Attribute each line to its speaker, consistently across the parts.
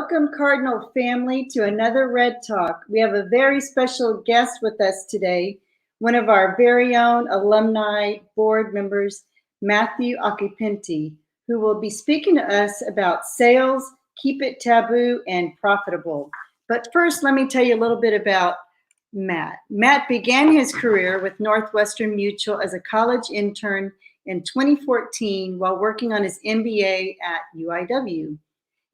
Speaker 1: Welcome, Cardinal family, to another Red Talk. We have a very special guest with us today, one of our very own alumni board members, Matthew Occhipinti, who will be speaking to us about sales, keep it taboo, and profitable. But first, let me tell you a little bit about Matt. Matt began his career with Northwestern Mutual as a college intern in 2014 while working on his MBA at UIW.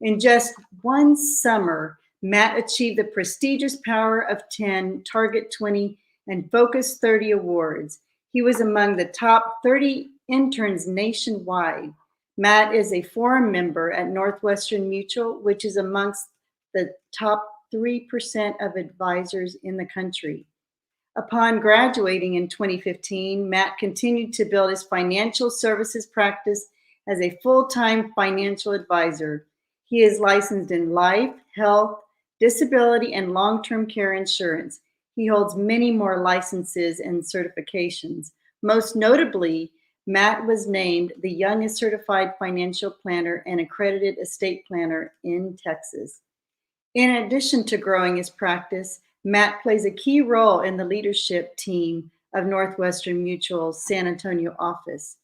Speaker 1: In just one summer, Matt achieved the prestigious Power of 10, Target 20, and Focus 30 awards. He was among the top 30 interns nationwide. Matt is a forum member at Northwestern Mutual, which is amongst the top 3% of advisors in the country. Upon graduating in 2015, Matt continued to build his financial services practice as a full-time financial advisor. He is licensed in life, health, disability, and long-term care insurance. He holds many more licenses and certifications. Most notably, Matt was named the youngest certified financial planner and accredited estate planner in Texas. In addition to growing his practice, Matt plays a key role in the leadership team of Northwestern Mutual's San Antonio office.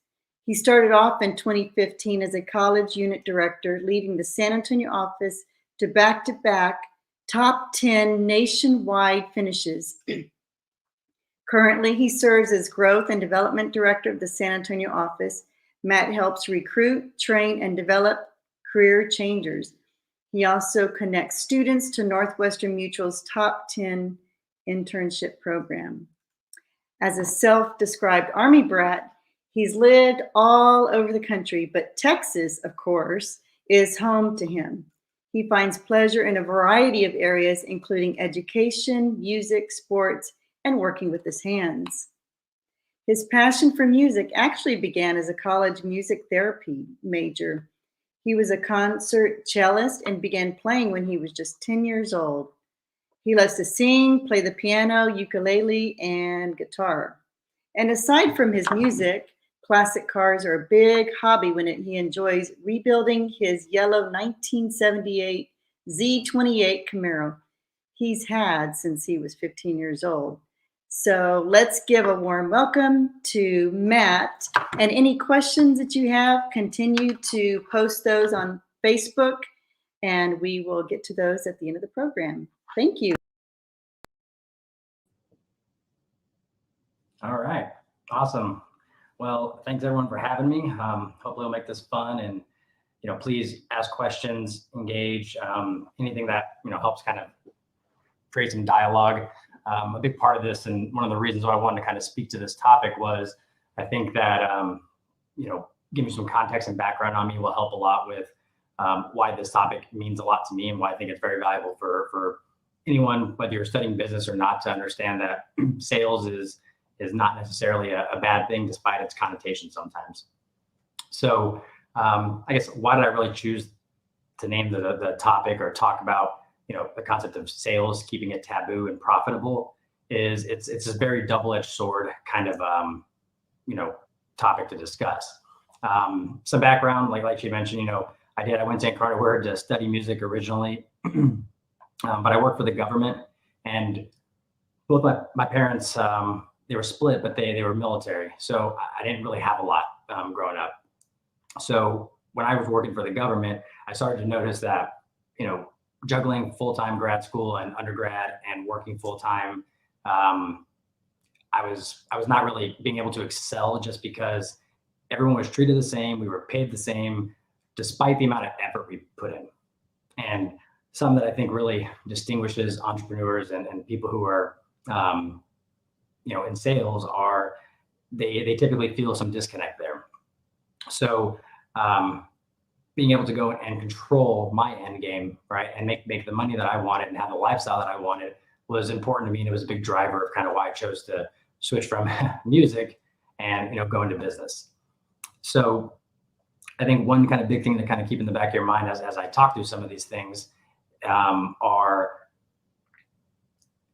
Speaker 1: He started off in 2015 as a college unit director, leading the San Antonio office to back-to-back top 10 nationwide finishes. Currently, he serves as growth and development director of the San Antonio office. Matt helps recruit, train, and develop career changers. He also connects students to Northwestern Mutual's top 10 internship program. As a self-described Army brat, he's lived all over the country, but Texas, of course, is home to him. He finds pleasure in a variety of areas, including education, music, sports, and working with his hands. His passion for music actually began as a college music therapy major. He was a concert cellist and began playing when he was just 10 years old. He loves to sing, play the piano, ukulele, and guitar. And aside from his music, classic cars are a big hobby when he enjoys rebuilding his yellow 1978 Z28 Camaro he's had since he was 15 years old. So let's give a warm welcome to Matt. And any questions that you have, continue to post those on Facebook, and we will get to those at the end of the program. Thank you.
Speaker 2: All right, awesome. Well, thanks everyone for having me. Hopefully we'll make this fun, and please ask questions, engage, anything that helps kind of create some dialogue. A big part of this, and one of the reasons why I wanted to kind of speak to this topic was, I think that giving some context and background on me will help a lot with why this topic means a lot to me, and why I think it's very valuable for anyone, whether you're studying business or not, to understand that sales is not necessarily a bad thing, despite its connotation sometimes. So I guess, why did I really choose to name the topic or talk about the concept of sales, keeping it taboo and profitable? Is it's this very double-edged sword kind of topic to discuss. Some background, like you mentioned, I went to Incarnate to study music originally, but I worked for the government, and both my parents, they were split, but they were military. So I didn't really have a lot growing up. So when I was working for the government, I started to notice that, juggling full-time grad school and undergrad and working full-time, I was not really being able to excel, just because everyone was treated the same. We were paid the same, despite the amount of effort we put in. And some that I think really distinguishes entrepreneurs and people who are, in sales are, they typically feel some disconnect there. So being able to go and control my end game, right, and make the money that I wanted and have the lifestyle that I wanted was important to me, and it was a big driver of kind of why I chose to switch from music and go into business. So I think one kind of big thing to kind of keep in the back of your mind as I talk through some of these things are,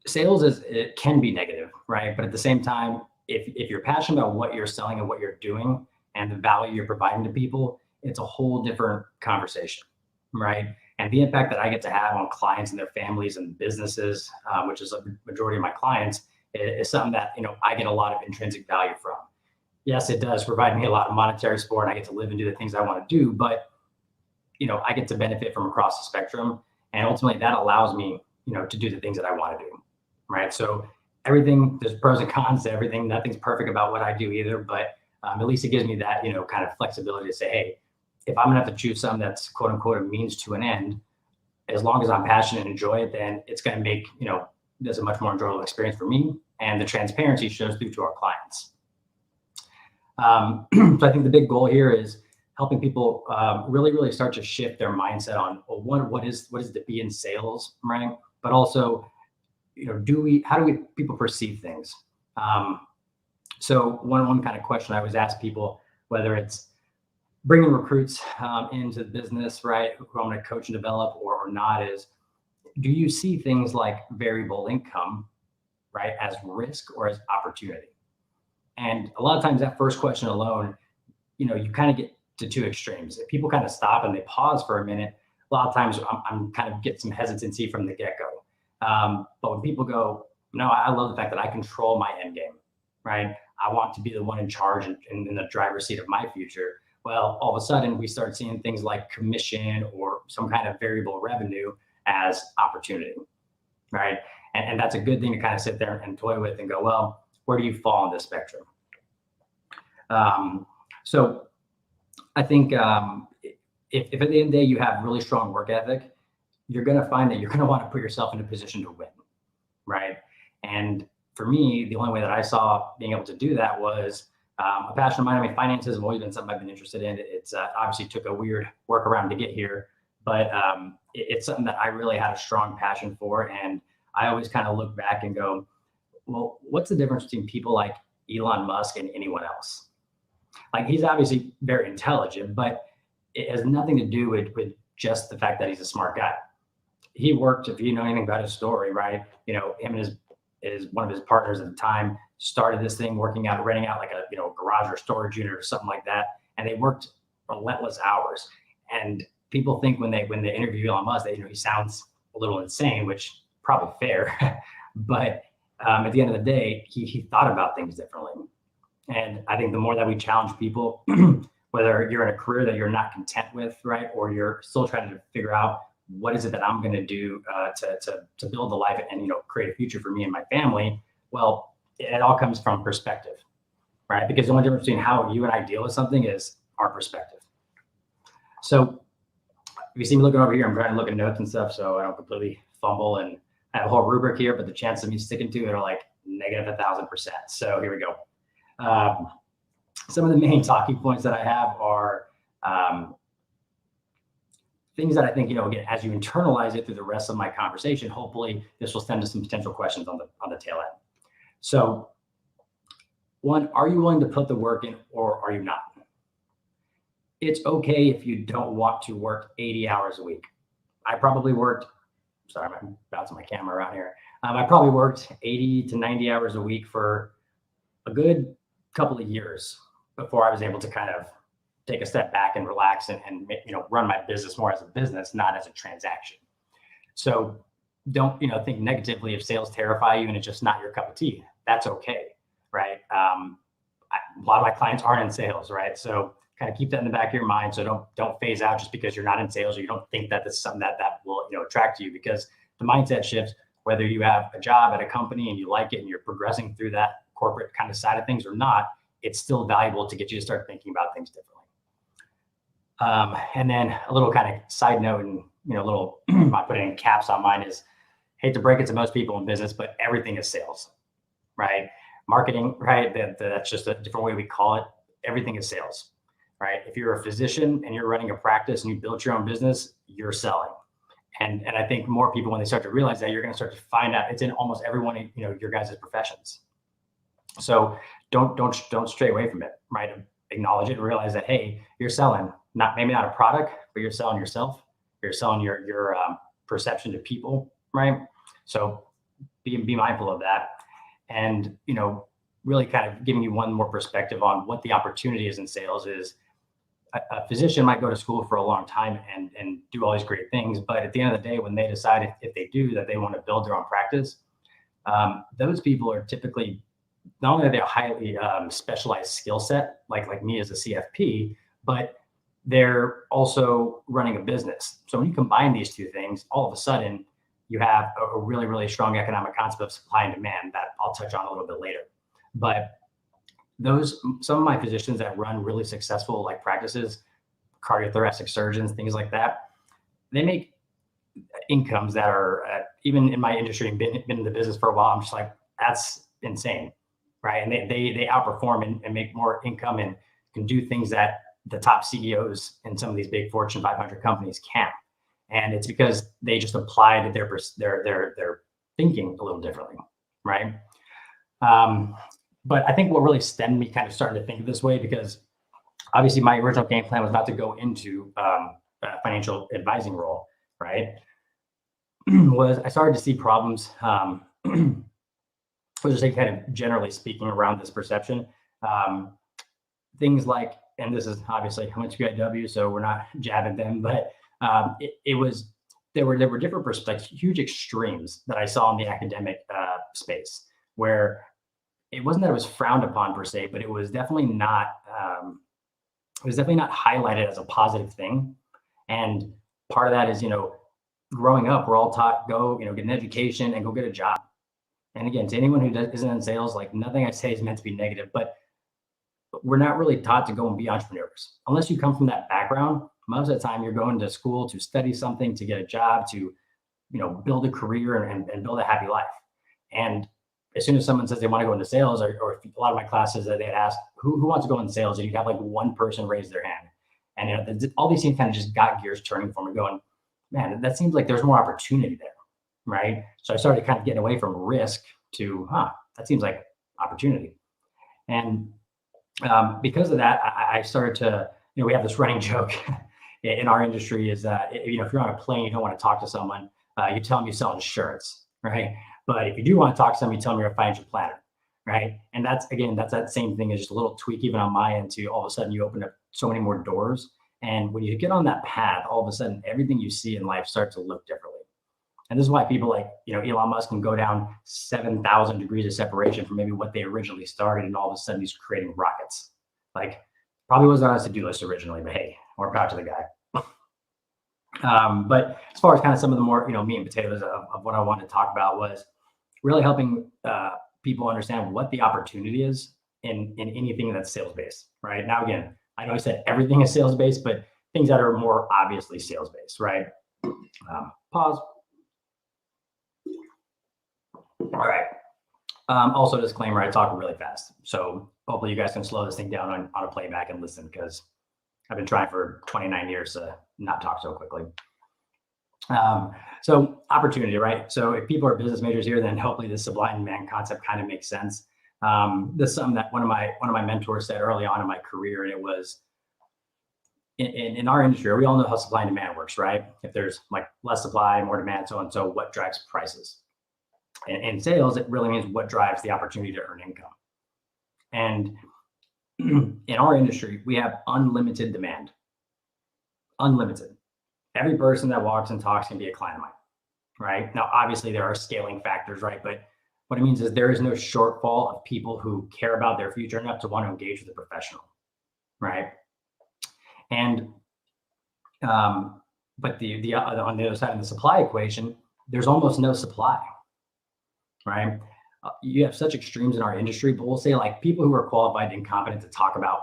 Speaker 2: sales it can be negative, right? But at the same time, if you're passionate about what you're selling and what you're doing and the value you're providing to people, it's a whole different conversation, right? And the impact that I get to have on clients and their families and businesses, which is a majority of my clients, is something that, I get a lot of intrinsic value from. Yes, it does provide me a lot of monetary support, and I get to live and do the things I want to do, but, I get to benefit from across the spectrum. And ultimately that allows me, to do the things that I want to do. Right. So everything, there's pros and cons to everything. Nothing's perfect about what I do either, but at least it gives me that, kind of flexibility to say, hey, if I'm gonna have to choose something that's quote unquote a means to an end, as long as I'm passionate and enjoy it, then it's gonna make, this a much more enjoyable experience for me. And the transparency shows through to our clients. So I think the big goal here is helping people really start to shift their mindset on, well, what is to be in sales, right? But also, how do people perceive things? So one kind of question I always ask people, whether it's bringing recruits into the business, right, who I'm going to coach and develop or not, is, do you see things like variable income, right, as risk or as opportunity? And a lot of times that first question alone, you kind of get to two extremes. If people kind of stop and they pause for a minute, a lot of times I'm kind of get some hesitancy from the get-go. But when people go, no, I love the fact that I control my end game, right? I want to be the one in charge and in the driver's seat of my future. Well, all of a sudden we start seeing things like commission or some kind of variable revenue as opportunity, right? And that's a good thing to kind of sit there and toy with and go, well, where do you fall on this spectrum? So I think if at the end of the day you have really strong work ethic, you're going to find that you're going to want to put yourself in a position to win, right? And for me, the only way that I saw being able to do that was a passion of mine. I mean, finances have always been something I've been interested in. It's obviously took a weird workaround to get here, but it's something that I really had a strong passion for. And I always kind of look back and go, well, what's the difference between people like Elon Musk and anyone else? Like, he's obviously very intelligent, but it has nothing to do with just the fact that he's a smart guy. He worked, if you know anything about his story, right? Him and his one of his partners at the time started this thing, renting out like a garage or storage unit or something like that, and they worked relentless hours. And people think when they interview Elon Musk, that he sounds a little insane, which probably fair, but at the end of the day, he thought about things differently. And I think the more that we challenge people, whether you're in a career that you're not content with, right, or you're still trying to figure out what is it that I'm going to do to build a life and create a future for me and my family. Well, it all comes from perspective, right? Because the only difference between how you and I deal with something is our perspective. So if you see me looking over here, I'm trying to look at notes and stuff so I don't completely fumble. And I have a whole rubric here, but the chances of me sticking to it are like negative 1,000%. So here we go. Some of the main talking points that I have are things that I think, again, as you internalize it through the rest of my conversation, hopefully this will send to some potential questions on the tail end. So one, are you willing to put the work in or are you not? It's okay if you don't want to work 80 hours a week. I probably worked, sorry, I'm bouncing my camera around here. I probably worked 80 to 90 hours a week for a good couple of years before I was able to kind of take a step back and relax and run my business more as a business, not as a transaction. So don't, think negatively if sales terrify you and it's just not your cup of tea. That's okay, right? A lot of my clients aren't in sales, right? So kind of keep that in the back of your mind. So don't phase out just because you're not in sales or you don't think that this is something that will attract you, because the mindset shifts whether you have a job at a company and you like it and you're progressing through that corporate kind of side of things or not. It's still valuable to get you to start thinking about things differently. And then a little kind of side note, and little I put it in caps on mine, is, hate to break it to most people in business, but everything is sales, right? Marketing, right? That's just a different way we call it. Everything is sales, right? If you're a physician and you're running a practice and you built your own business, you're selling. And I think more people, when they start to realize that, you're going to start to find out it's in almost every one of your guys' professions. So don't stray away from it, right? Acknowledge it and realize that, hey, you're selling maybe not a product, but you're selling yourself. You're selling your perception to people, right? So be mindful of that, and really kind of giving you one more perspective on what the opportunity is in sales is, a physician might go to school for a long time and do all these great things, but at the end of the day, when they decide if they do that they want to build their own practice, those people are typically not only are they a highly specialized skill set, like me as a CFP, but they're also running a business. So when you combine these two things, all of a sudden you have a really, really strong economic concept of supply and demand that I'll touch on a little bit later. But some of my physicians that run really successful like practices, cardiothoracic surgeons, things like that, they make incomes that are even in my industry and been in the business for a while. I'm just like, that's insane, right? And they outperform and make more income and can do things that the top CEOs in some of these big Fortune 500 companies can't. And it's because they just applied their thinking a little differently, right? But I think what really stemmed me kind of starting to think this way, because obviously my original game plan was not to go into a financial advising role, right? Was I started to see problems, we'll just say kind of generally speaking around this perception. Things like, and this is obviously I went to UIW, so we're not jabbing them, but there were different perspectives, huge extremes that I saw in the academic space, where it wasn't that it was frowned upon per se, but it was definitely not highlighted as a positive thing. And part of that is, growing up, we're all taught go, get an education and go get a job. And again, to anyone who isn't in sales, like nothing I say is meant to be negative, but we're not really taught to go and be entrepreneurs. Unless you come from that background, most of the time you're going to school to study something, to get a job, to, build a career and build a happy life. And as soon as someone says they want to go into sales, or a lot of my classes that they'd ask, who wants to go in sales? And you'd have like one person raise their hand. And all these things kind of just got gears turning for me, going, man, that seems like there's more opportunity there, right? So I started kind of getting away from risk to, that seems like opportunity. And because of that, I started to, we have this running joke in our industry is that, if you're on a plane, you don't want to talk to someone, you tell them you sell insurance, right? But if you do want to talk to someone, you tell them you're a financial planner, right? And that's that same thing, is just a little tweak even on my end to all of a sudden you open up so many more doors. And when you get on that path, all of a sudden everything you see in life starts to look differently. And this is why people like, Elon Musk can go down 7,000 degrees of separation from maybe what they originally started. And all of a sudden he's creating rockets. Like, probably wasn't on his to-do list originally, but hey, more proud to the guy. But as far as kind of some of the more, meat and potatoes of what I wanted to talk about was really helping people understand what the opportunity is in anything that's sales-based, right? Now, again, I know I said everything is sales-based, but things that are more obviously sales-based, right? Pause. All right. Also, disclaimer, I talk really fast. So hopefully you guys can slow this thing down on a playback and listen, because I've been trying for 29 years to not talk so quickly. So opportunity, right? So if people are business majors here, then hopefully this supply and demand concept kind of makes sense. This is something that one of my mentors said early on in my career, and it was in our industry, we all know how supply and demand works, right? If there's like less supply, more demand, so and so, what drives prices? In sales, it really means what drives the opportunity to earn income. And in our industry, we have unlimited demand. Unlimited. Every person that walks and talks can be a client of mine, right? Now, obviously, there are scaling factors, right? But what it means is there is no shortfall of people who care about their future enough to want to engage with a professional, right? And but on the other side of the supply equation, there's almost no supply, right? You have such extremes in our industry, but we'll say like people who are qualified and competent to talk about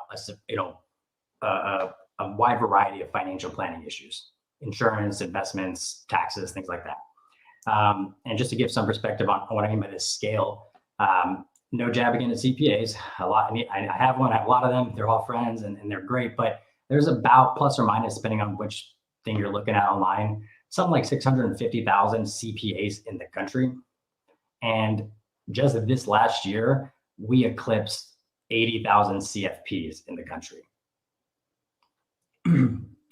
Speaker 2: a wide variety of financial planning issues, insurance, investments, taxes, things like that. And just to give some perspective on what I mean by this scale, no jab against CPAs. I have one. I have a lot of them. They're all friends and they're great, but there's about plus or minus, depending on which thing you're looking at online, something like 650,000 CPAs in the country. And just this last year, we eclipsed 80,000 CFPs in the country.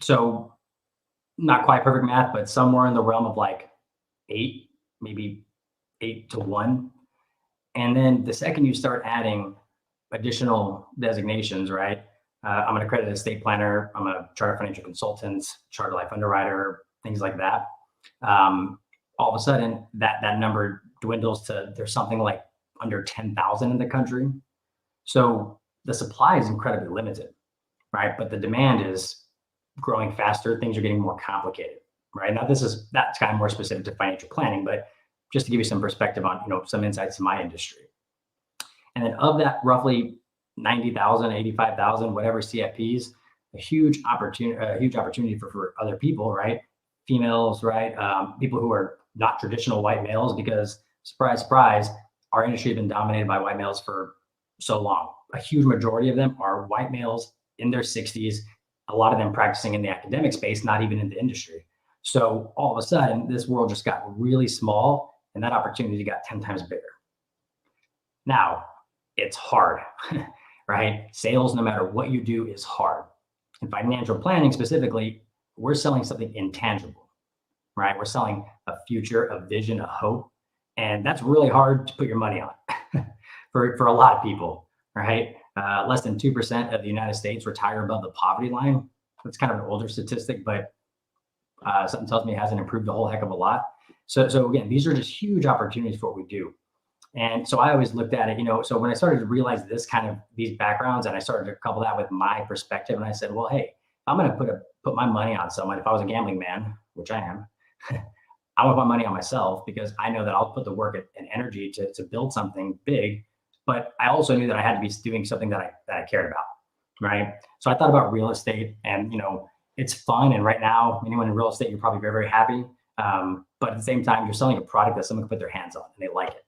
Speaker 2: So not quite perfect math, but somewhere in the realm of like 8, maybe 8 to 1. And then the second you start adding additional designations, right? I'm an accredited estate planner. I'm a chartered financial consultant, chartered life underwriter, things like that. All of a sudden, that number dwindles to there's something like under 10,000 in the country. So the supply is incredibly limited, right? But the demand is growing faster. Things are getting more complicated, right? Now, that's kind of more specific to financial planning, but just to give you some perspective on, some insights to my industry. And then of that roughly 90,000, 85,000, whatever CFPs, a huge opportunity for other people, right? Females, right? People who are not traditional white males, because surprise, surprise, our industry has been dominated by white males for so long. A huge majority of them are white males in their 60s, a lot of them practicing in the academic space, not even in the industry. So all of a sudden, this world just got really small, and that opportunity got 10 times bigger. Now, it's hard, right? Sales, no matter what you do, is hard. In financial planning specifically, we're selling something intangible, right? We're selling a future, a vision, a hope. And that's really hard to put your money on for a lot of people, right? Less than 2% of the United States retire above the poverty line. That's kind of an older statistic, but something tells me it hasn't improved a whole heck of a lot. So again, these are just huge opportunities for what we do. And so I always looked at it, so when I started to realize these backgrounds, and I started to couple that with my perspective, and I said, well, hey, I'm going to put my money on someone. If I was a gambling man, which I am, I want my money on myself, because I know that I'll put the work and energy to build something big. But I also knew that I had to be doing something that I cared about, right? So I thought about real estate, and it's fun. And right now, anyone in real estate, you're probably very, very happy. But at the same time, you're selling a product that someone can put their hands on and they like it.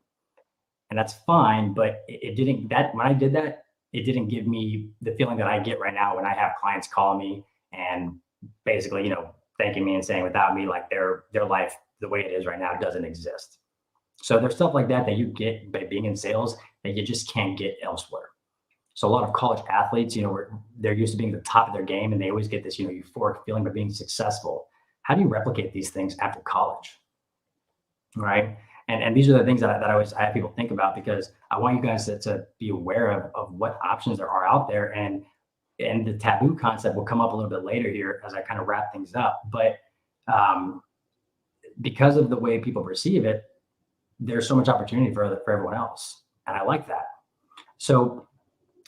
Speaker 2: And that's fine, but when I did that, it didn't give me the feeling that I get right now when I have clients call me and basically, thanking me and saying without me, like their life, the way it is right now, doesn't exist. So there's stuff like that you get by being in sales that you just can't get elsewhere. So a lot of college athletes, they're used to being at the top of their game, and they always get this, euphoric feeling of being successful. How do you replicate these things after college, right? And these are the things that I always have people think about, because I want you guys to be aware of what options there are out there. And the taboo concept will come up a little bit later here as I kind of wrap things up. But because of the way people perceive it, there's so much opportunity for everyone else. And I like that. So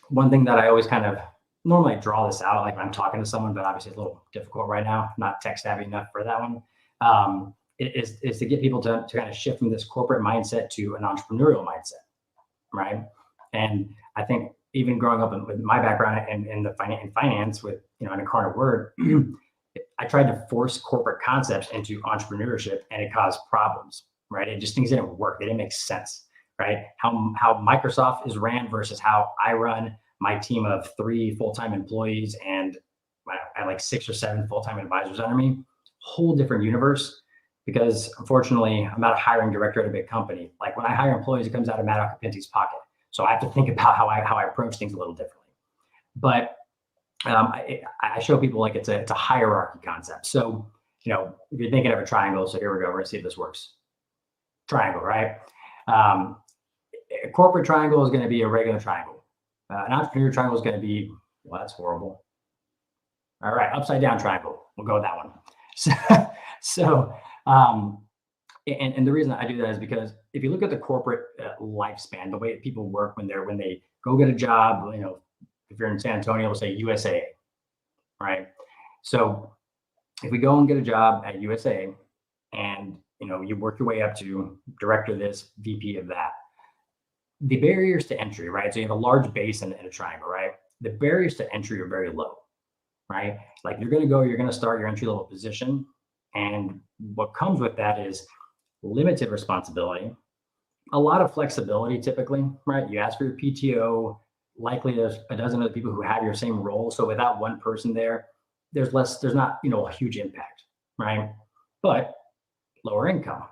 Speaker 2: one thing that I always kind of normally draw this out, like when I'm talking to someone, but obviously it's a little difficult right now, not tech savvy enough for that one. Is to get people to kind of shift from this corporate mindset to an entrepreneurial mindset, right? And I think even growing up with my background in finance with, in a Incarnate Word, I tried to force corporate concepts into entrepreneurship, and it caused problems, right? Things didn't work. They didn't make sense, right? How Microsoft is ran versus how I run my team of 3 full-time employees, and I have like 6 or 7 full-time advisors under me. Whole different universe. Because unfortunately, I'm not a hiring director at a big company. Like when I hire employees, it comes out of Matt Occhipinti's pocket. So I have to think about how I approach things a little differently. But I show people like it's a hierarchy concept. So, if you're thinking of a triangle, so here we go, we're gonna see if this works. Triangle, right? A corporate triangle is gonna be a regular triangle. An entrepreneur triangle is gonna be, well, that's horrible. All right, upside down triangle. We'll go with that one. So and the reason I do that is because if you look at the corporate lifespan, the way people work when they go get a job, if you're in San Antonio, we'll say USAA, right? So if we go and get a job at USAA, and you work your way up to director of this, VP of that, the barriers to entry, right? So you have a large base in a triangle, right? The barriers to entry are very low, right? Like you're going to start your entry level position. And what comes with that is limited responsibility, a lot of flexibility typically, right? You ask for your PTO, likely there's a dozen other people who have your same role. So without one person there's not, a huge impact, right? But lower income.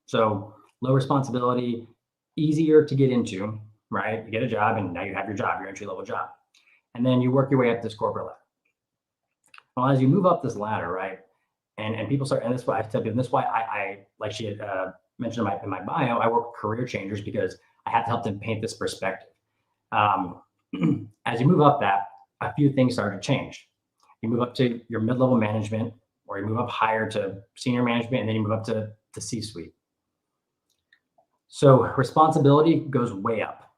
Speaker 2: So low responsibility, easier to get into, right? You get a job and now you have your job, your entry level job. And then you work your way up this corporate ladder. Well, as you move up this ladder, right? And people start, and that's why I tell people, and that's why I like she had mentioned in my bio, I work with career changers because I have to help them paint this perspective. As you move up that, a few things start to change. You move up to your mid-level management, or you move up higher to senior management, and then you move up to the C-suite. So responsibility goes way up,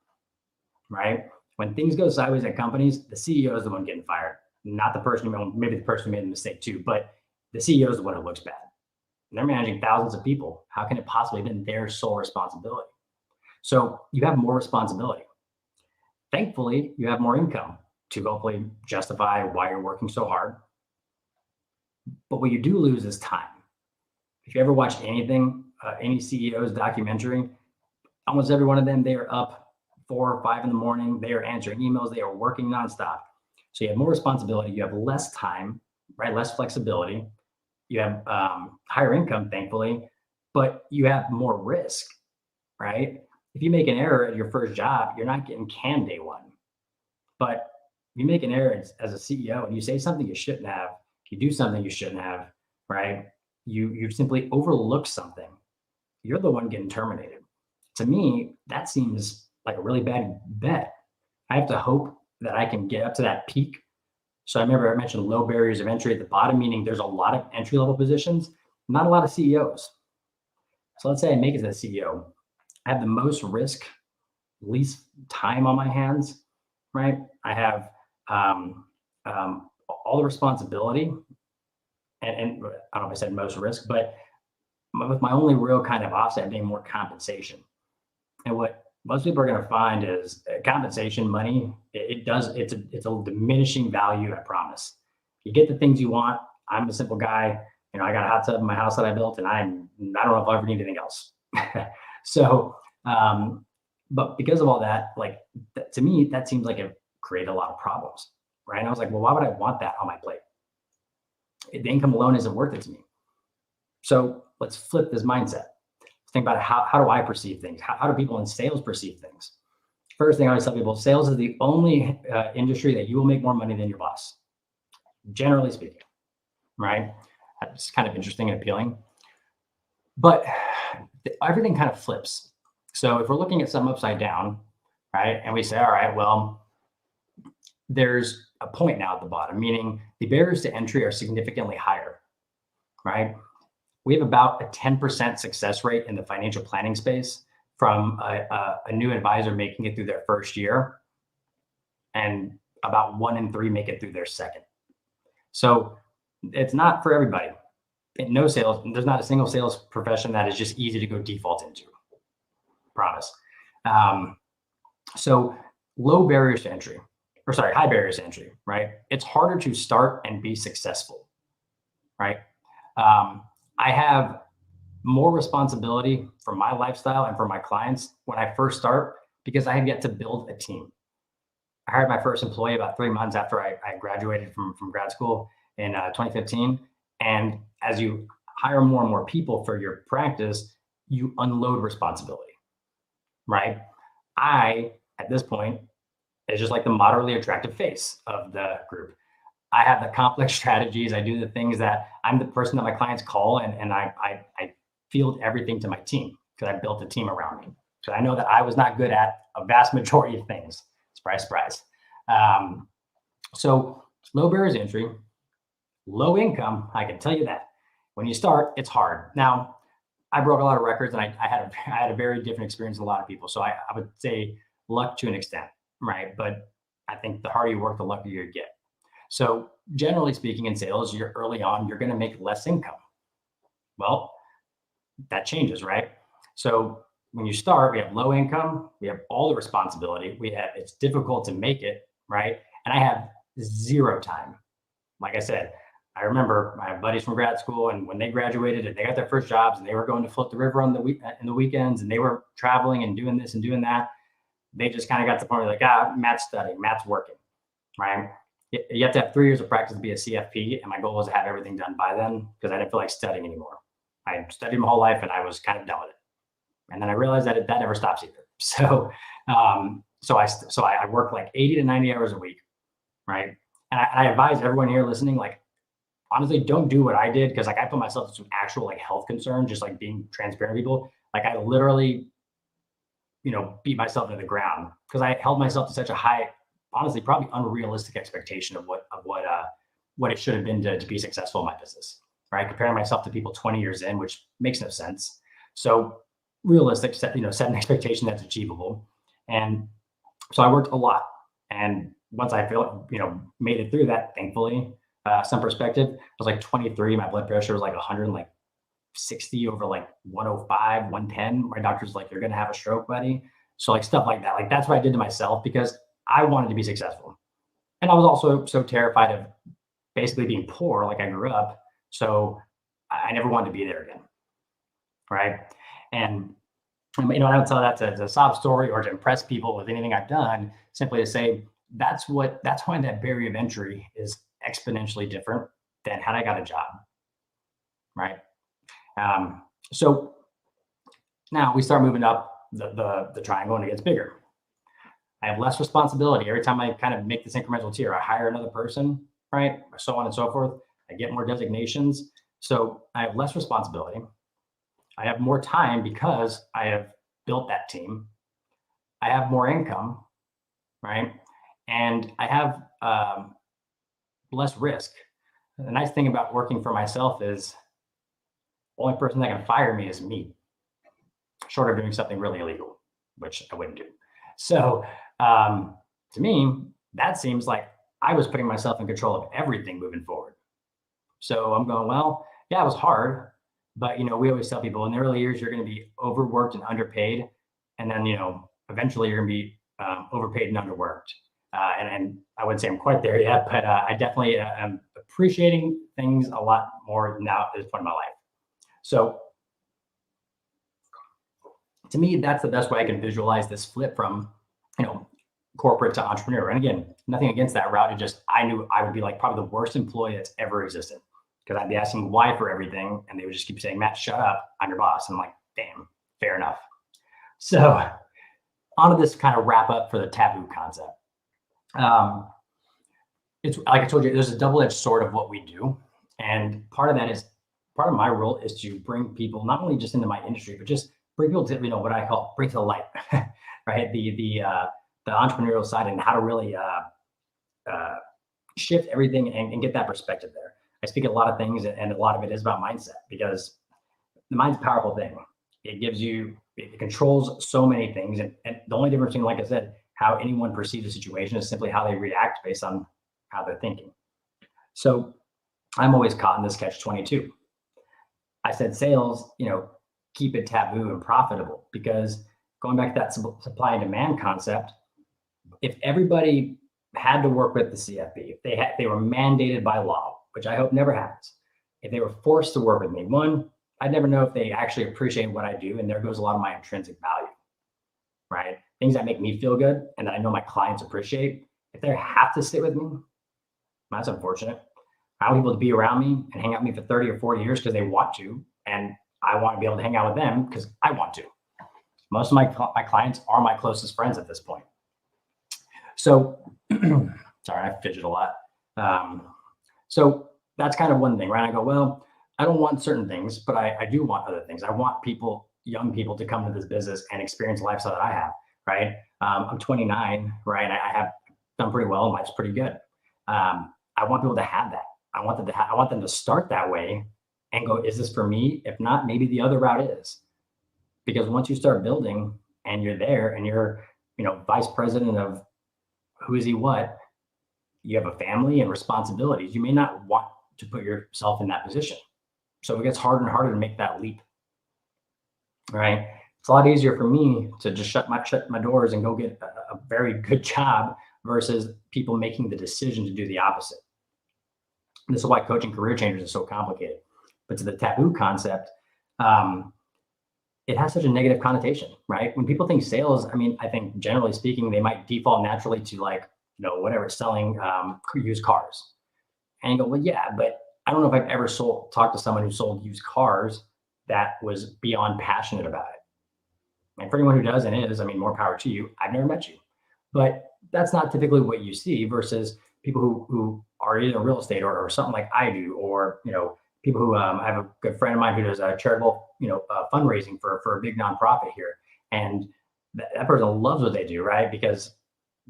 Speaker 2: right? When things go sideways at companies, the CEO is the one getting fired, not the person maybe the person who made the mistake too, but the CEO is the one who looks bad. And they're managing thousands of people. How can it possibly have been their sole responsibility? So you have more responsibility. Thankfully, you have more income to hopefully justify why you're working so hard. But what you do lose is time. If you ever watch anything, any CEO's documentary, almost every one of them, they are up 4 or 5 in the morning. They are answering emails. They are working nonstop. So you have more responsibility. You have less time, right? Less flexibility. You have higher income, thankfully, but you have more risk, right? If you make an error at your first job, you're not getting canned day one. But if you make an error as a CEO and you say something you shouldn't have, you do something you shouldn't have, right? You simply overlook something. You're the one getting terminated. To me, that seems like a really bad bet. I have to hope that I can get up to that peak. So I remember I mentioned low barriers of entry at the bottom, meaning there's a lot of entry level positions, not a lot of CEOs. So let's say I make it to the CEO. I have the most risk, least time on my hands, right? I have all the responsibility, and I don't know if I said most risk, but with my only real kind of offset being more compensation. And what most people are going to find is compensation money. It's a diminishing value. I promise. You get the things you want. I'm a simple guy. I got a hot tub in my house that I built, and I don't know if I'll ever need anything else. So, but because of all that, to me, that seems like it created a lot of problems, right? And I was like, well, why would I want that on my plate? The income alone isn't worth it to me. So let's flip this mindset. Think about how do I perceive things? How do people in sales perceive things? First thing I always tell people, sales is the only industry that you will make more money than your boss, generally speaking, right? That's kind of interesting and appealing. But everything kind of flips. So if we're looking at something upside down, right, and we say, all right, well, there's a point now at the bottom, meaning the barriers to entry are significantly higher, right? We have about a 10% success rate in the financial planning space from a new advisor making it through their first year, and about 1 in 3 make it through their second. So it's not for everybody. In no sales, there's not a single sales profession that is just easy to go default into. Promise. So high barriers to entry, right? It's harder to start and be successful, right? I have more responsibility for my lifestyle and for my clients when I first start because I have yet to build a team. I hired my first employee about 3 months after I graduated from grad school in 2015. And as you hire more and more people for your practice, you unload responsibility, right? At this point, is just like the moderately attractive face of the group. I have the complex strategies. I do the things that I'm the person that my clients call, and I field everything to my team because I built a team around me. So I know that I was not good at a vast majority of things. Surprise, surprise. So low barriers to entry, low income. I can tell you that when you start, it's hard. Now, I broke a lot of records, and I had a very different experience than a lot of people. So I would say luck to an extent, right? But I think the harder you work, the luckier you get. So generally speaking, in sales, you're early on, you're going to make less income. Well, that changes, right? So when you start, we have low income, we have all the responsibility, it's difficult to make it, right? And I have zero time. Like I said, I remember my buddies from grad school, and when they graduated and they got their first jobs and they were going to float the river in the weekends, and they were traveling and doing this and doing that, they just kind of got to the point where Matt's studying, Matt's working, right? You have to have 3 years of practice to be a CFP, and my goal was to have everything done by then because I didn't feel like studying anymore. I studied my whole life, and I was kind of done with it. And then I realized that that never stops either. So, I work like 80 to 90 hours a week, right? And I advise everyone here listening, honestly, don't do what I did, because I put myself to some actual health concern, just being transparent with people. I literally, beat myself into the ground because I held myself to such a high honestly probably unrealistic expectation of what it should have been to be successful in my business, right? Comparing myself to people 20 years in, which makes no sense. So realistic, set an expectation that's achievable. And so I worked a lot. And once I felt, made it through that, thankfully, some perspective, I was like 23. My blood pressure was like 160 over like 105, 110. My doctor's like, you're going to have a stroke, buddy. So like stuff like that. Like that's what I did to myself because I wanted to be successful. And I was also so terrified of basically being poor like I grew up. So I never wanted to be there again. Right. And I don't tell that to sob story or to impress people with anything I've done, simply to say that's why that barrier of entry is exponentially different than had I got a job. Right. So now we start moving up the triangle and it gets bigger. I have less responsibility. Every time I kind of make this incremental tier, I hire another person, right? So on and so forth. I get more designations. So I have less responsibility. I have more time because I have built that team. I have more income, right? And I have less risk. The nice thing about working for myself is the only person that can fire me is me, short of doing something really illegal, which I wouldn't do. So to me, that seems like I was putting myself in control of everything moving forward. So I'm going, well, yeah, it was hard. But, we always tell people in the early years, you're going to be overworked and underpaid. And then, eventually you're going to be overpaid and underworked. And I wouldn't say I'm quite there yet, but I definitely am appreciating things a lot more now at this point in my life. So to me, that's the best way I can visualize this flip from, corporate to entrepreneur. And again, nothing against that route. It just, I knew I would be like probably the worst employee that's ever existed. Because I'd be asking why for everything, and they would just keep saying, Matt, shut up, I'm your boss. And I'm like, damn, fair enough. So on to this kind of wrap up for the taboo concept. It's like I told you, there's a double-edged sword of what we do. And part of my role is to bring people, not only just into my industry, but just bring people to, what I call bring to the light, right? The entrepreneurial side and how to really shift everything and get that perspective there. I speak at a lot of things, and a lot of it is about mindset, because the mind's a powerful thing. It controls so many things. And the only difference between, like I said, how anyone perceives a situation is simply how they react based on how they're thinking. So I'm always caught in this catch-22. I said sales, keep it taboo and profitable, because going back to that supply and demand concept, if everybody had to work with the CFP, if they were mandated by law, which I hope never happens. If they were forced to work with me, one, I'd never know if they actually appreciate what I do. And there goes a lot of my intrinsic value, right? Things that make me feel good and that I know my clients appreciate. If they have to sit with me, that's unfortunate. I want people to be around me and hang out with me for 30 or 40 years because they want to. And I want to be able to hang out with them because I want to. Most of my clients are my closest friends at this point. So, sorry, I fidget a lot. So that's kind of one thing, right? I go, well, I don't want certain things, but I do want other things. I want young people to come to this business and experience the lifestyle that I have, right? I'm 29, right? I have done pretty well. Life's pretty good. I want people to have that. I want them to start that way and go, is this for me? If not, maybe the other route is. Because once you start building and you're there and you're, vice president of who is he what, you have a family and responsibilities. You may not want to put yourself in that position. So it gets harder and harder to make that leap, right? It's a lot easier for me to just shut my doors and go get a very good job versus people making the decision to do the opposite. This is why coaching career changers is so complicated. But to the taboo concept, it has such a negative connotation, right? When people think sales, I think generally speaking, they might default naturally to whatever, selling used cars. And you go, well, yeah, but I don't know if I've ever talked to someone who sold used cars that was beyond passionate about it. And for anyone who does and is, more power to you. I've never met you. But that's not typically what you see versus people who are either real estate or something like I do, or, people who, I have a good friend of mine who does a charitable, fundraising for a big nonprofit here. And that person loves what they do, right? Because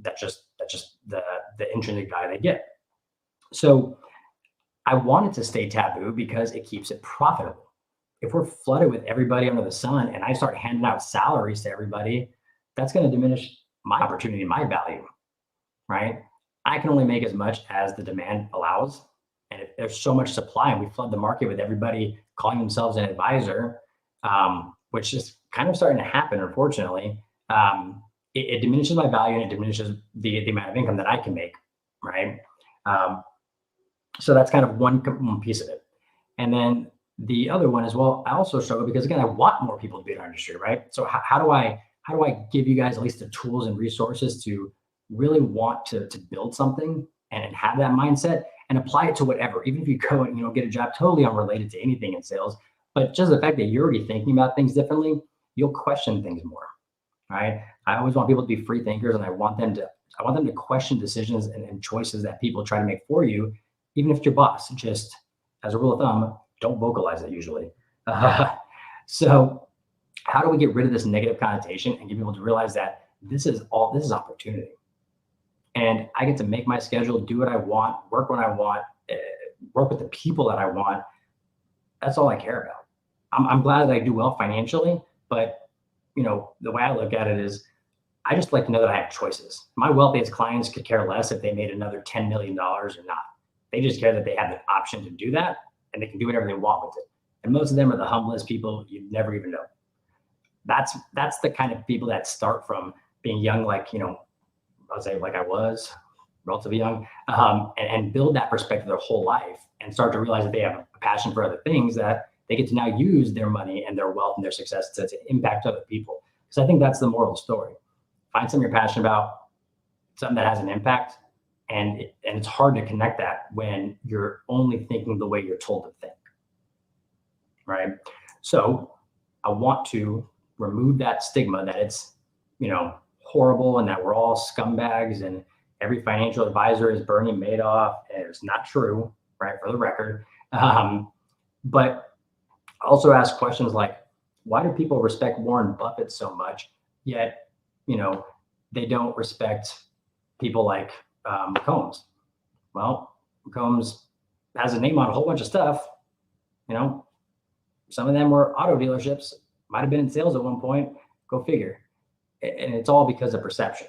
Speaker 2: that's That's just the intrinsic value they get. So I want it to stay taboo because it keeps it profitable. If we're flooded with everybody under the sun and I start handing out salaries to everybody, that's going to diminish my opportunity, my value, right? I can only make as much as the demand allows. And if there's so much supply and we flood the market with everybody calling themselves an advisor, which is kind of starting to happen, unfortunately, it diminishes my value and it diminishes the amount of income that I can make, right? So that's kind of one piece of it. And then the other one as well, I also struggle because, again, I want more people to be in our industry, right? So how do I give you guys at least the tools and resources to really want to build something and have that mindset and apply it to whatever, even if you go and get a job totally unrelated to anything in sales, but just the fact that you're already thinking about things differently, you'll question things more, right? I always want people to be free thinkers, and I want them to question decisions and choices that people try to make for you, even if it's your boss. Just as a rule of thumb, don't vocalize it usually. So how do we get rid of this negative connotation and get people to realize that this is opportunity? And I get to make my schedule, do what I want, work when I want, work with the people that I want. That's all I care about. I'm glad that I do well financially, but the way I look at it is I just like to know that I have choices. My wealthiest clients could care less if they made another $10 million or not. They just care that they have the option to do that and they can do whatever they want with it. And most of them are the humblest people you'd never even know. That's the kind of people that start from being young, like, I'll say like I was relatively young, and build that perspective their whole life and start to realize that they have a passion for other things, that they get to now use their money and their wealth and their success to impact other people. Because I think that's the moral story. Find something you're passionate about, something that has an impact, and it's hard to connect that when you're only thinking the way you're told to think, right? So I want to remove that stigma that it's, horrible and that we're all scumbags and every financial advisor is Bernie Madoff, and it's not true, right? For the record. But also ask questions like, why do people respect Warren Buffett so much, yet, they don't respect people like Combs? Well, Combs has a name on a whole bunch of stuff. Some of them were auto dealerships, might have been in sales at one point, go figure. And it's all because of perception.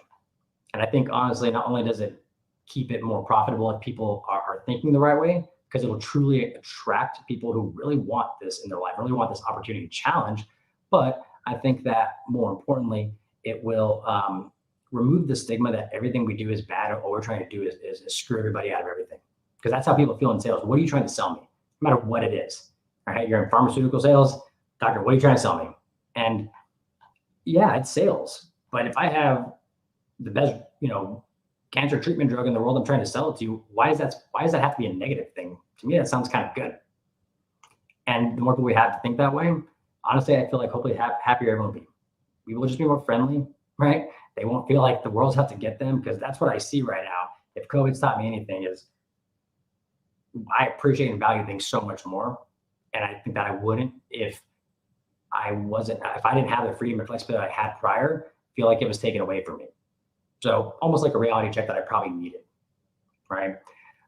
Speaker 2: And I think, honestly, not only does it keep it more profitable if people are thinking the right way, because it will truly attract people who really want this in their life, really want this opportunity challenge. But I think that more importantly, it will remove the stigma that everything we do is bad, or all we're trying to do is screw everybody out of everything. Because that's how people feel in sales. What are you trying to sell me? No matter what it is. All right, you're in pharmaceutical sales, doctor, what are you trying to sell me? And yeah, it's sales. But if I have the best, cancer treatment drug in the world I'm trying to sell it to you, why does that have to be a negative thing? To me, that sounds kind of good. And the more people we have to think that way, honestly, I feel like hopefully happier everyone will be. People will just be more friendly, right? They won't feel like the world's out to get them, because that's what I see right now. If COVID's taught me anything, is I appreciate and value things so much more. And I think that I wouldn't if I didn't have the freedom and flexibility I had prior, feel like it was taken away from me. So almost like a reality check that I probably needed, right?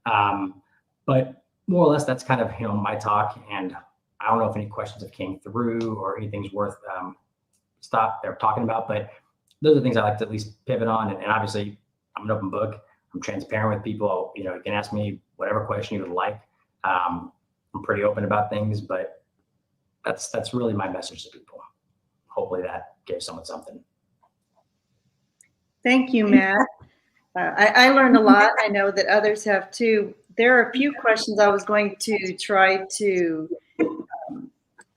Speaker 2: But more or less, that's kind of, my talk. And I don't know if any questions have came through or anything's worth talking about, but those are things I like to at least pivot on. And obviously, I'm an open book. I'm transparent with people. You can ask me whatever question you would like. I'm pretty open about things, but that's really my message to people. Hopefully that gave someone something.
Speaker 1: Thank you, Matt. I learned a lot. I know that others have too. There are a few questions I was going to try to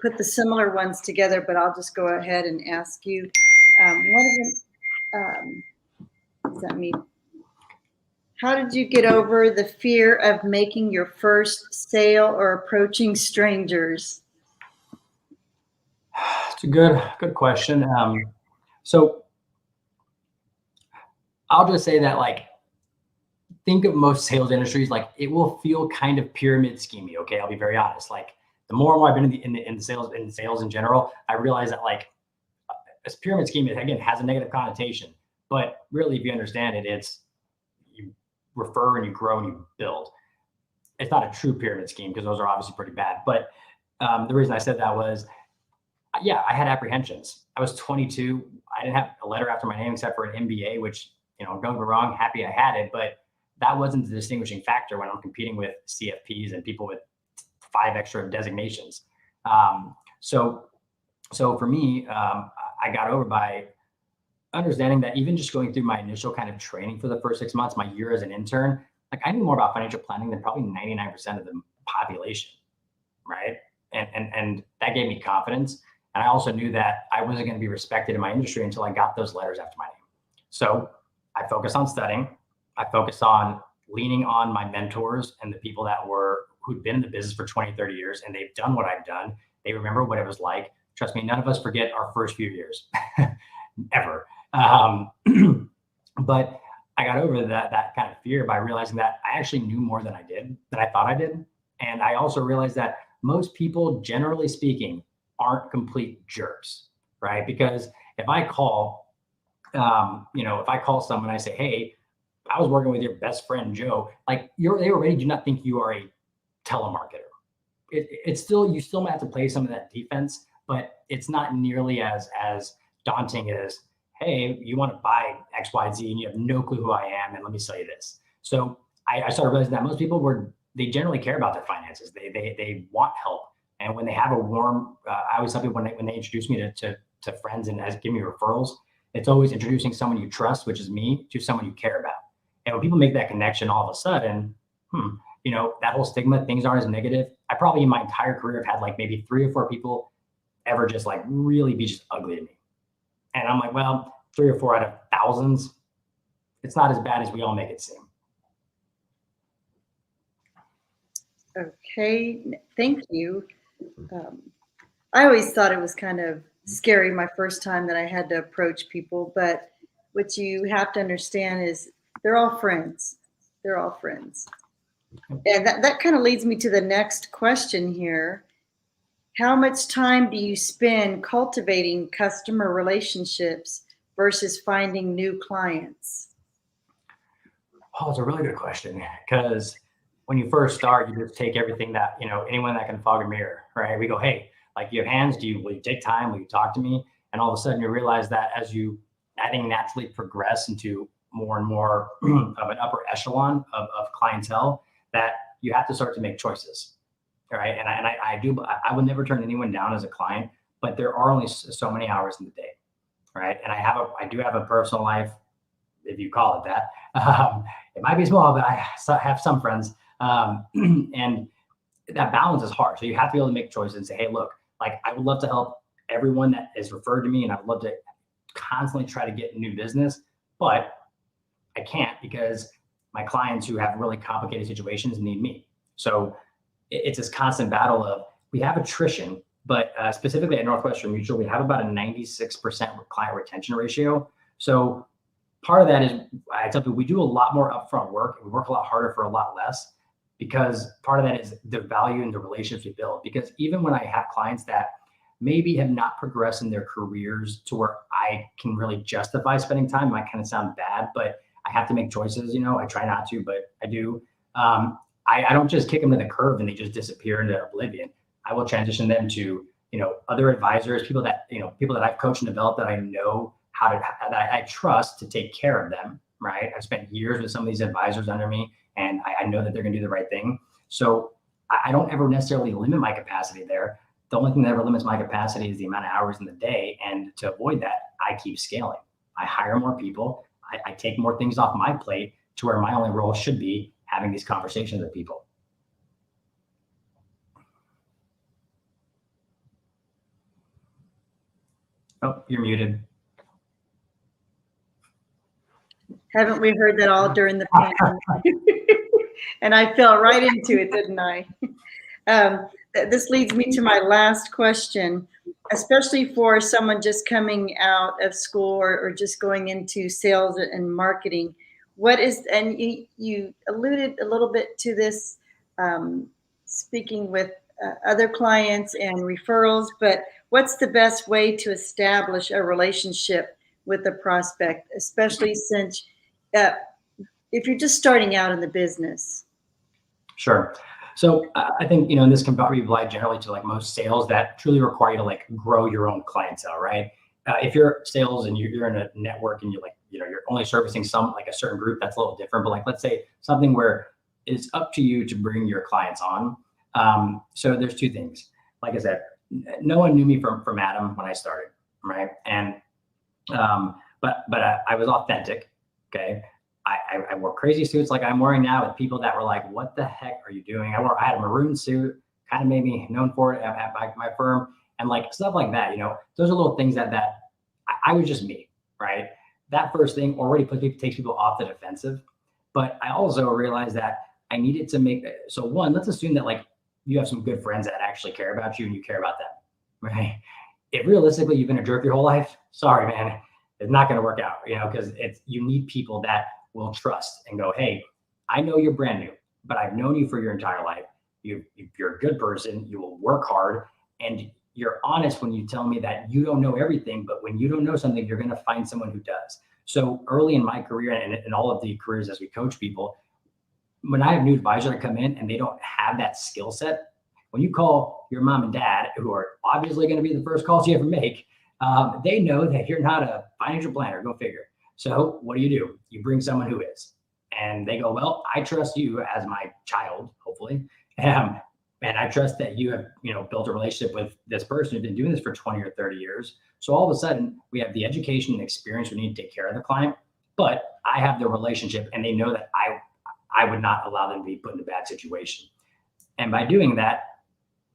Speaker 1: put the similar ones together, but I'll just go ahead and ask you. What does that mean? How did you get over the fear of making your first sale or approaching strangers?
Speaker 2: It's a good question. So I'll just say that, think of most sales industries, it will feel kind of pyramid schemey. Okay. I'll be very honest. The more and more I've been in sales in general, I realize that this pyramid scheme, again, has a negative connotation, but really, if you understand it, it's refer and you grow and you build. It's not a true pyramid scheme because those are obviously pretty bad. But the reason I said that was, yeah, I had apprehensions. I was 22. I didn't have a letter after my name except for an MBA, which, don't get me wrong, happy I had it, but that wasn't the distinguishing factor when I'm competing with CFPs and people with 5 extra designations. So for me, I got over by understanding that even just going through my initial kind of training for the first 6 months, my year as an intern, like I knew more about financial planning than probably 99% of the population, right? And that gave me confidence. And I also knew that I wasn't going to be respected in my industry until I got those letters after my name. So I focused on studying. I focused on leaning on my mentors and the people who'd been in the business for 20, 30 years, and they've done what I've done. They remember what it was like. Trust me, none of us forget our first few years, ever. But I got over that kind of fear by realizing that I actually knew more than I thought I did. And I also realized that most people, generally speaking, aren't complete jerks, right? Because if I call, if I call someone and I say, hey, I was working with your best friend, Joe, like they already do not think you are a telemarketer. It's still, you still might have to play some of that defense, but it's not nearly as daunting as, hey, you want to buy X, Y, Z, and you have no clue who I am, and let me sell you this. So I started realizing that most people they generally care about their finances. They want help. And when they have a warm, I always tell people when they introduce me to friends and give me referrals, it's always introducing someone you trust, which is me, to someone you care about. And when people make that connection, all of a sudden, that whole stigma, things aren't as negative. I probably in my entire career have had like maybe 3 or 4 people ever just like really be just ugly to me. And I'm like, well, 3 or 4 out of thousands, it's not as bad as we all make it seem.
Speaker 1: Okay, thank you. I always thought it was kind of scary my first time that I had to approach people, but what you have to understand is they're all friends. They're all friends. And that kind of leads me to the next question here. How much time do you spend cultivating customer relationships versus finding new clients?
Speaker 2: Oh, it's a really good question, because when you first start, you just take everything that, anyone that can fog a mirror, right? We go, hey, like you have hands, will you take time? Will you talk to me? And all of a sudden you realize that as I think naturally progress into more and more of an upper echelon of clientele, that you have to start to make choices. Right. And I would never turn anyone down as a client, but there are only so many hours in the day. Right. And I do have a personal life, if you call it that. It might be small, but I have some friends. And that balance is hard. So you have to be able to make choices and say, hey, look, like I would love to help everyone that is referred to me, and I'd love to constantly try to get new business, but I can't because my clients who have really complicated situations need me. So it's this constant battle of, we have attrition, but specifically at Northwestern Mutual, we have about a 96% client retention ratio. So part of that is, I tell people, we do a lot more upfront work. We work a lot harder for a lot less, because part of that is the value and the relationships we build. Because even when I have clients that maybe have not progressed in their careers to where I can really justify spending time, it might kind of sound bad, but I have to make choices. I try not to, but I do. I don't just kick them to the curb and they just disappear into oblivion. I will transition them to, other advisors, people that I've coached and developed that I know that I trust to take care of them, right? I've spent years with some of these advisors under me, and I know that they're going to do the right thing. So I don't ever necessarily limit my capacity there. The only thing that ever limits my capacity is the amount of hours in the day. And to avoid that, I keep scaling. I hire more people. I take more things off my plate to where my only role should be having these conversations with people. Oh, you're muted.
Speaker 1: Haven't we heard that all during the pandemic? And I fell right into it, didn't I? This leads me to my last question, especially for someone just coming out of school or just going into sales and marketing. And you alluded a little bit to this, speaking with other clients and referrals, but what's the best way to establish a relationship with a prospect, especially since if you're just starting out in the business?
Speaker 2: Sure. So I think, and this can probably apply generally to like most sales that truly require you to like grow your own clientele, right? If you're sales and you're in a network and you're like, you're only servicing some like a certain group, that's a little different. But like, let's say something where it's up to you to bring your clients on. So there's two things. Like I said, no one knew me from Adam when I started, right? And but I was authentic. Okay. I wore crazy suits like I'm wearing now with people that were like, what the heck are you doing? I had a maroon suit, kind of made me known for it at my firm, and like stuff like that. Those are little things that I was just me, right? That first thing already takes people off the defensive. But I also realized that I needed to so one, let's assume that like you have some good friends that actually care about you and you care about them, right? If realistically you've been a jerk your whole life, sorry, man, it's not going to work out, because you need people that will trust and go, hey, I know you're brand new, but I've known you for your entire life. You're a good person. You will work hard, and you're honest when you tell me that you don't know everything, but when you don't know something, you're going to find someone who does. So early in my career and in all of the careers as we coach people, when I have new advisors that come in and they don't have that skill set, when you call your mom and dad, who are obviously going to be the first calls you ever make, they know that you're not a financial planner. Go figure. So what do? You bring someone who is, and they go, well, I trust you as my child, hopefully. And I trust that you have, built a relationship with this person who's been doing this for 20 or 30 years. So all of a sudden we have the education and experience we need to take care of the client, but I have the relationship and they know that I would not allow them to be put in a bad situation. And by doing that,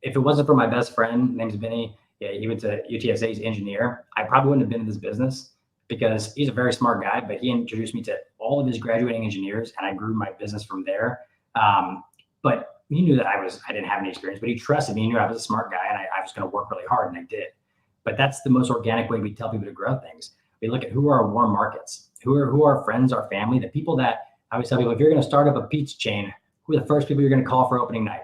Speaker 2: if it wasn't for my best friend, name's Vinny, he went to UTSA, he's an engineer, I probably wouldn't have been in this business, because he's a very smart guy, but he introduced me to all of his graduating engineers and I grew my business from there. But he knew that I didn't have any experience, but he trusted me. He knew I was a smart guy and I was going to work really hard, and I did. But that's the most organic way we tell people to grow things. We look at who are our warm markets, who are our friends, our family, the people that I always tell people, if you're going to start up a pizza chain, who are the first people you're going to call for opening night?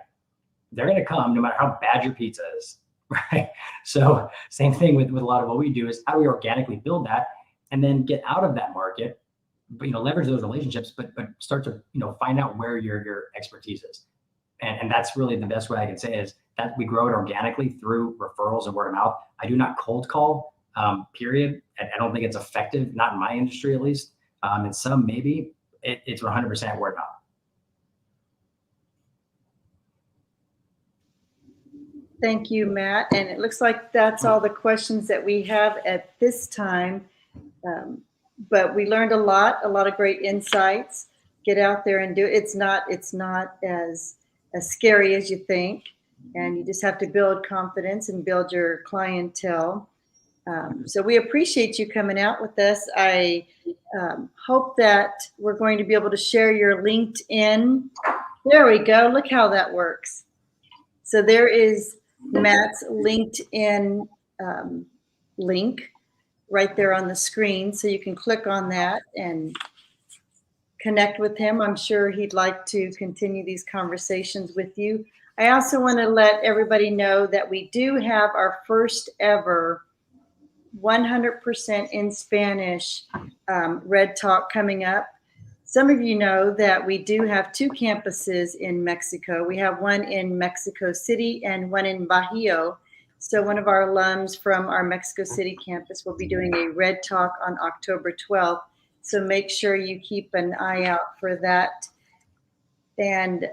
Speaker 2: They're going to come no matter how bad your pizza is, right? So same thing with a lot of what we do is how do we organically build that? And then get out of that market, but leverage those relationships, but start to find out where your expertise is, and that's really the best way I can say is that we grow it organically through referrals and word of mouth. I do not cold call, period. I don't think it's effective, not in my industry at least. In some maybe it's 100% word of mouth.
Speaker 1: Thank you, Matt. And it looks like that's all the questions that we have at this time. But we learned a lot of great insights. Get out there and do it. It's not as scary as you think. And you just have to build confidence and build your clientele. So we appreciate you coming out with us. I hope that we're going to be able to share your LinkedIn. There we go. Look how that works. So there is Matt's LinkedIn link right there on the screen. So you can click on that and connect with him. I'm sure he'd like to continue these conversations with you. I also want to let everybody know that we do have our first ever 100% in Spanish REDTalk coming up. Some of you know that we do have 2 campuses in Mexico. We have one in Mexico City and one in Bajío. So one of our alums from our Mexico City campus will be doing a REDTalk on October 12th. So make sure you keep an eye out for that. And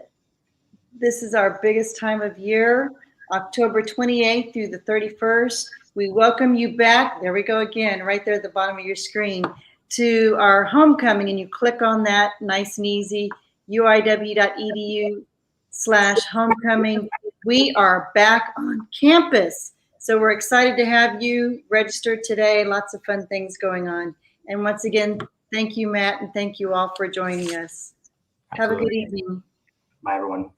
Speaker 1: this is our biggest time of year, October 28th through the 31st. We welcome you back. There we go again, right there at the bottom of your screen, to our homecoming. And you click on that, nice and easy, uiw.edu/homecoming. We are back on campus. So we're excited to have you registered today. Lots of fun things going on. And once again, thank you, Matt, and thank you all for joining us.
Speaker 2: Absolutely.
Speaker 1: Have a good evening.
Speaker 2: Bye, everyone.